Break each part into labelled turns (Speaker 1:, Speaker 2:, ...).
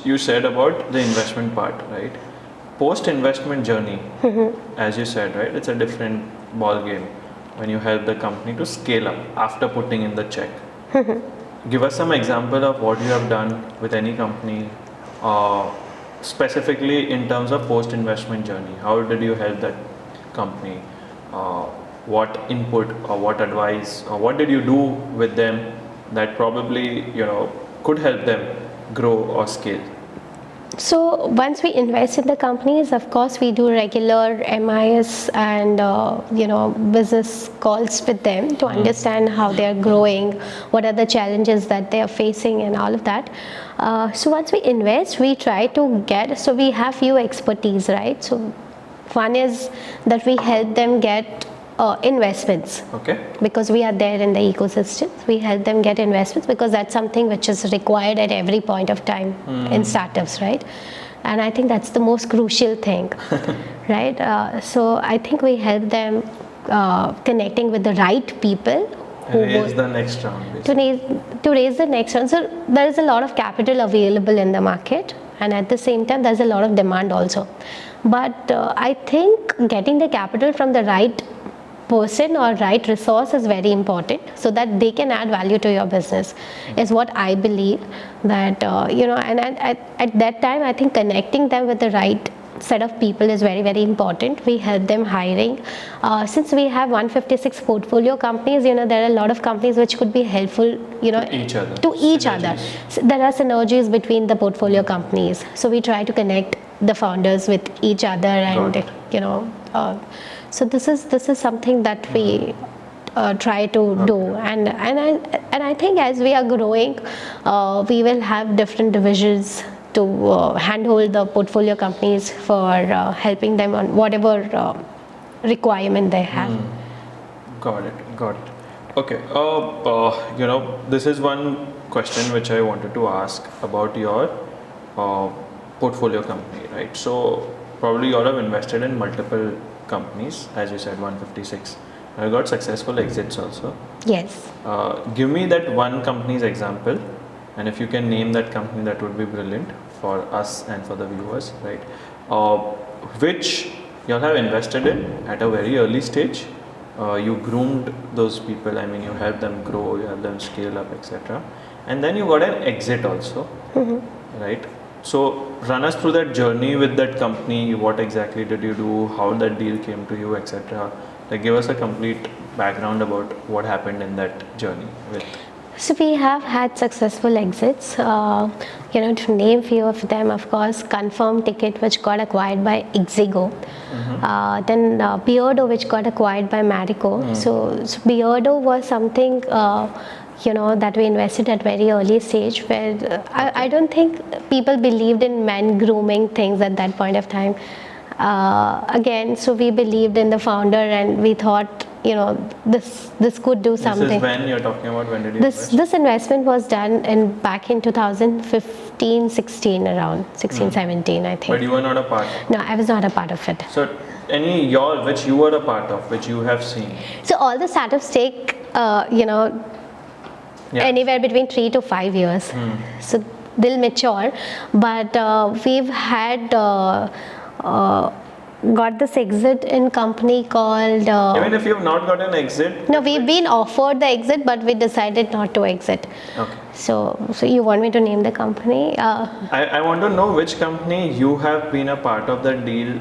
Speaker 1: you said about the investment part, right? Post-investment journey, as you said, right? It's a different ball game when you help the company to scale up after putting in the check. Give us some example of what you have done with any company, specifically in terms of post-investment journey. How did you help that company? What input or what advice or what did you do with them that probably could help them grow or scale?
Speaker 2: So once we invest in the companies, of course, we do regular MIS and business calls with them to understand how they are growing, what are the challenges that they are facing, and all of that. So once we invest, we try to get. So we have few expertise, right? So one is that we help them get investments.
Speaker 1: Okay.
Speaker 2: Because we are there in the ecosystem, we help them get investments because that's something which is required at every point of time in startups, right? And I think that's the most crucial thing, right? So I think we help them connecting with the right people who
Speaker 1: raise the next round.
Speaker 2: To raise the next round. So there is a lot of capital available in the market, and at the same time there's a lot of demand also. But I think getting the capital from the right person or right resource is very important so that they can add value to your business is what I believe that and at that time I think connecting them with the right set of people is very, very important. We help them hiring. Since we have 156 portfolio companies, there are a lot of companies which could be helpful, to each other. So there are synergies between the portfolio companies. So we try to connect the founders with each other and, so this is something that we try to do, and I think as we are growing, we will have different divisions to handhold the portfolio companies for helping them on whatever requirement they have.
Speaker 1: Got it. Okay. This is one question which I wanted to ask about your portfolio company, right? So probably you all have invested in multiple companies, as you said, 156. I got successful exits also.
Speaker 2: Yes.
Speaker 1: Give me that one company's example, and if you can name that company, that would be brilliant for us and for the viewers, right? Which you all have invested in at a very early stage. You groomed those people. I mean, you helped them grow, you helped them scale up, etc. And then you got an exit also, right? So run us through that journey with that company. What exactly did you do? How that deal came to you, etc. Like, give us a complete background about what happened in that journey.
Speaker 2: So we have had successful exits. To name few of them, of course, Confirm Ticket, which got acquired by Ixigo. Then Beardo, which got acquired by Marico. So Beardo was something that we invested at very early stage, where I don't think people believed in men grooming things at that point of time. So we believed in the founder, and we thought this could do something.
Speaker 1: This is when you're talking about, when did you
Speaker 2: invest? This investment was done back in 2015, 16, around 16, 17, I think.
Speaker 1: But you were not a part?
Speaker 2: No, I was not a part of it.
Speaker 1: So which you were a part of, which you have seen?
Speaker 2: So all the startups take anywhere between 3 to 5 years. So they'll mature, but we've had got this exit in company called
Speaker 1: even if you've not got an exit?
Speaker 2: No, we've been offered the exit, but we decided not to exit.
Speaker 1: Okay.
Speaker 2: So you want me to name the company?
Speaker 1: I want to know which company you have been a part of that deal,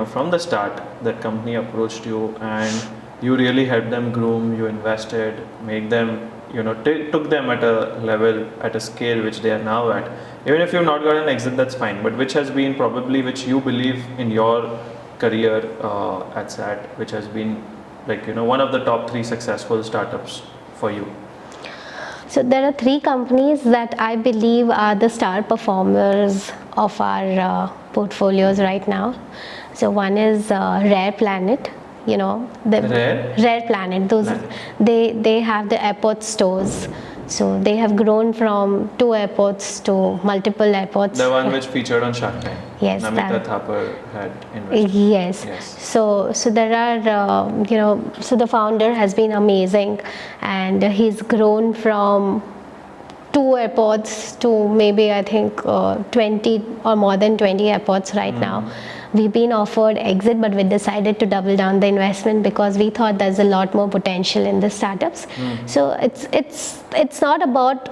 Speaker 1: from the start. That company approached you and you really helped them groom, you invested, make them, took them at a level, at a scale which they are now at. Even if you've not got an exit, that's fine. But which has been probably, which you believe in your career at SAT, which has been one of the top 3 successful startups for you?
Speaker 2: So there are 3 companies that I believe are the star performers of our portfolios right now. So one is Rare Planet. Rare Planet. Those they have the airport stores. So they have grown from 2 airports to multiple airports.
Speaker 1: The one which featured on Shark Tank.
Speaker 2: Yes.
Speaker 1: Namita Thapar had invested.
Speaker 2: Yes. So there are so the founder has been amazing, and he's grown from 2 airports to maybe I think 20 or more than 20 airports right now. We've been offered exit, but we decided to double down the investment because we thought there's a lot more potential in the startups. So it's not about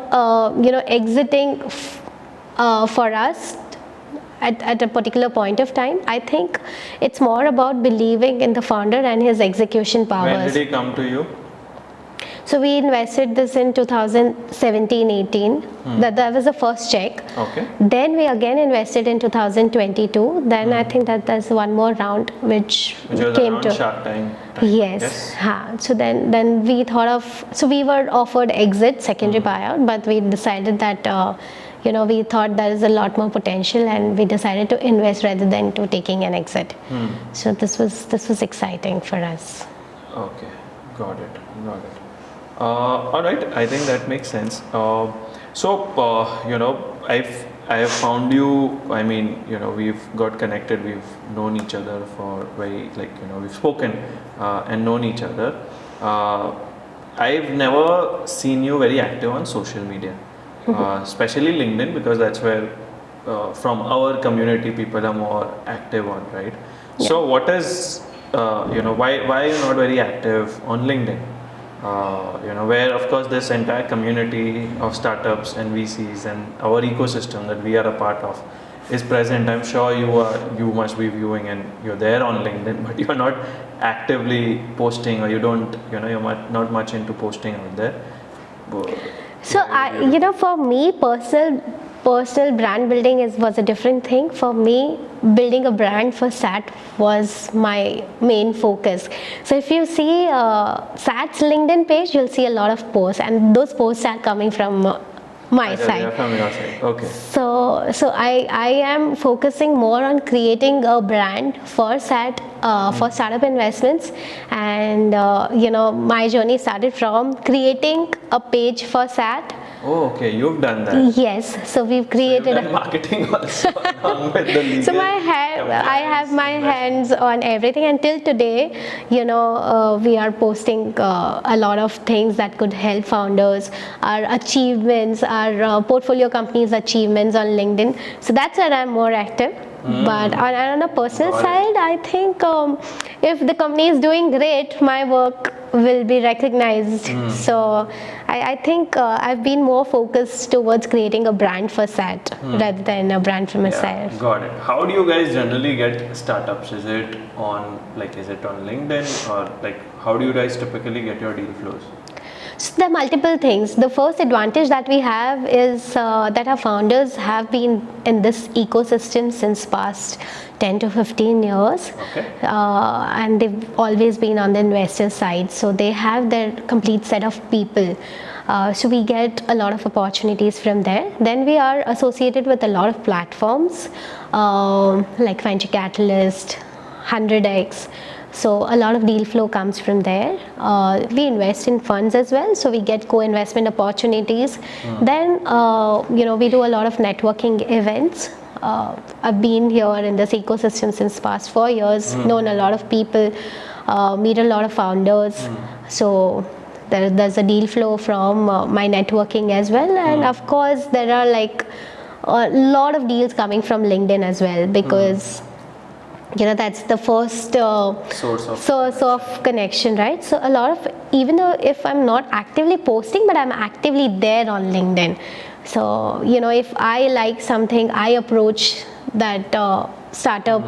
Speaker 2: exiting for us at a particular point of time. I think it's more about believing in the founder and his execution powers.
Speaker 1: When did he come to you?
Speaker 2: So we invested this in 2017-18. That was the first check.
Speaker 1: Okay.
Speaker 2: Then we again invested in 2022. Then I think that there's one more round which
Speaker 1: was
Speaker 2: came
Speaker 1: around
Speaker 2: to
Speaker 1: Shark Tank.
Speaker 2: Yes. So then we thought of, so we were offered exit, secondary buyout, but we decided that we thought there is a lot more potential, and we decided to invest rather than to taking an exit. So this was exciting for us.
Speaker 1: Okay, got it. All right, I think that makes sense. I have found you. I mean, we've got connected. We've known each other for we've spoken and known each other. I've never seen you very active on social media, especially LinkedIn, because that's where from our community people are more active on, right? Yeah. So what is why are you not very active on LinkedIn? Where of course this entire community of startups and VCs and our ecosystem that we are a part of is present. I'm sure you must be viewing and you're there on LinkedIn, but you're not actively posting, or you don't, you're not much into posting out there.
Speaker 2: So for me, personal brand building was a different thing. For me, building a brand for SAT was my main focus. So if you see SAT's LinkedIn page, you'll see a lot of posts, and those posts are coming from my side.
Speaker 1: From your side. Okay.
Speaker 2: So I am focusing more on creating a brand for SAT, for startup investments, and my journey started from creating a page for SAT.
Speaker 1: Oh, okay, you've done that.
Speaker 2: Yes, so we've created.
Speaker 1: So you've done marketing also along with the legal.
Speaker 2: So I have my hands on everything, and till today, we are posting a lot of things that could help founders, our achievements, our portfolio companies' achievements on LinkedIn. So that's where I'm more active. But on a personal side, I think if the company is doing great, my work will be recognized. So I think I've been more focused towards creating a brand for SAT rather than a brand for myself.
Speaker 1: Got it. How do you guys generally get startups? Is it on LinkedIn, or how do you guys typically get your deal flows?
Speaker 2: So there are multiple things. The first advantage that we have is that our founders have been in this ecosystem since past 10 to 15 years.
Speaker 1: Okay.
Speaker 2: And they've always been on the investor side. So they have their complete set of people. So we get a lot of opportunities from there. Then we are associated with a lot of platforms like Venture Catalyst, 100x. So a lot of deal flow comes from there. We invest in funds as well, so we get co-investment opportunities. Then we do a lot of networking events. I've been here in this ecosystem since past 4 years, known a lot of people, meet a lot of founders. So there's a deal flow from my networking as well, and of course there are a lot of deals coming from LinkedIn as well, because that's the first source of connection, right? So a lot of, even though if I'm not actively posting, but I'm actively there on LinkedIn. So if I like something, I approach that startup.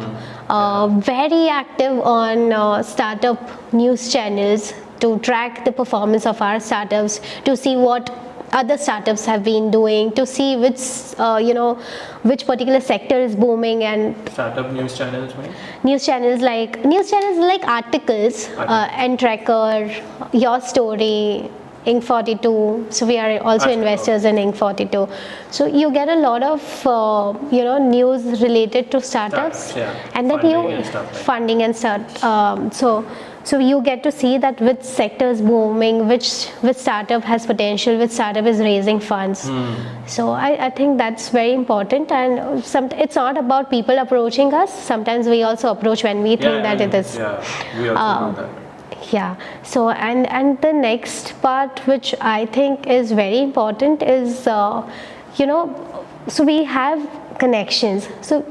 Speaker 2: Very active on startup news channels to track the performance of our startups, to see what other startups have been doing, to see which particular sector is booming. And
Speaker 1: startup news channels mean?
Speaker 2: News channels like articles, N-Tracker, Your Story, Inc. 42. So we are also investors in Inc. 42. So you get a lot of news related to startups, and then funding and stuff. So you get to see that which sector is booming, which startup has potential, which startup is raising funds. So I think that's very important, and it's not about people approaching us. Sometimes we also approach when we think that it is.
Speaker 1: Yeah, we also do that.
Speaker 2: Yeah. So and the next part which I think is very important is you know, so we have connections. So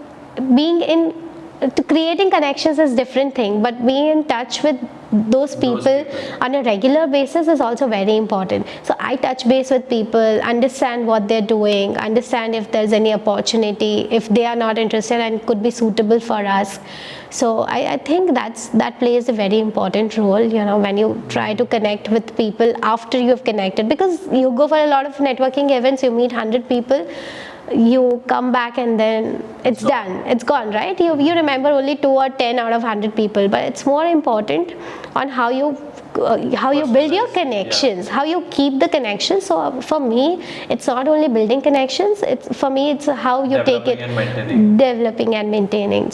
Speaker 2: being in creating connections is different thing, but being in touch with those people on a regular basis is also very important. So I touch base with people, understand what they're doing, understand if there's any opportunity, if they are not interested and could be suitable for us. So I think that plays a very important role, you know, when you try to connect with people after you've connected, because you go for a lot of networking events, you meet 100 people, you come back and then it's done, it's gone, right? You remember only 2 or 10 out of 100 people, but it's more important on how you build your connections, how you keep the connections. So for me, it's not only building connections, it's how you take it, developing and maintaining.